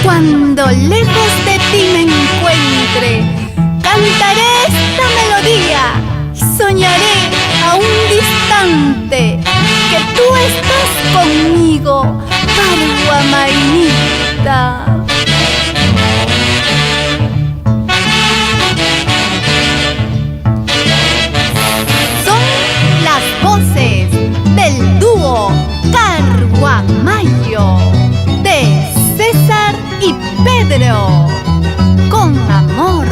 Cuando lejos de ti me encuentre, cantaré esta melodía y soñaré aún distante que tú estás conmigo, Caruamainita. Son las voces del dúo Caruamayo de César y Pedro, con amor.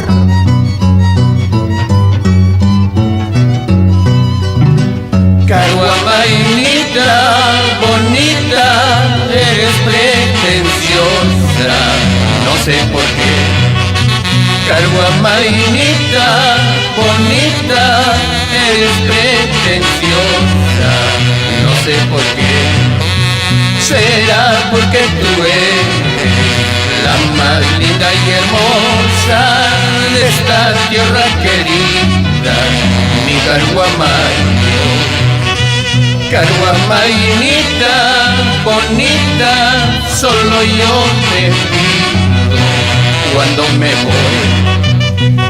Caruamainita, bonita, eres pretenciosa, no sé por qué. Caruamainita, bonita, eres pretenciosa, no sé por qué. Será porque tú eres la más linda y hermosa de esta tierra querida, mi Caruamayo. Caruamainita, bonita, solo yo te pido cuando me voy.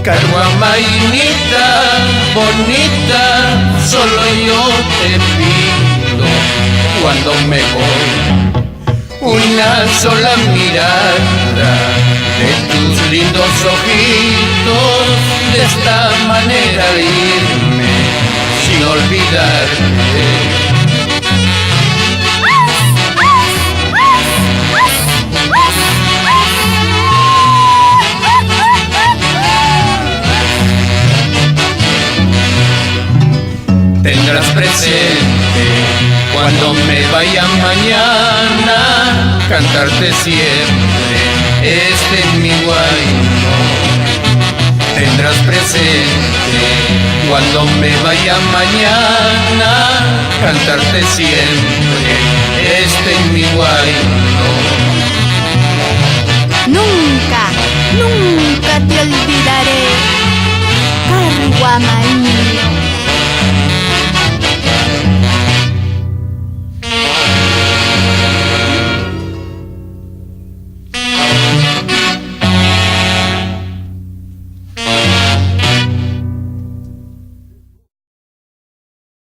Caruamainita, bonita, solo yo te pido cuando me voy. Una sola mirada de tus lindos ojitos, de esta manera irme sin olvidarte. Tendrás presente cuando me vaya mañana, cantarte siempre este en mi guayno. Tendrás presente cuando me vaya mañana, cantarte siempre este en mi guayno. Nunca, nunca te olvidaré, Caruamainita.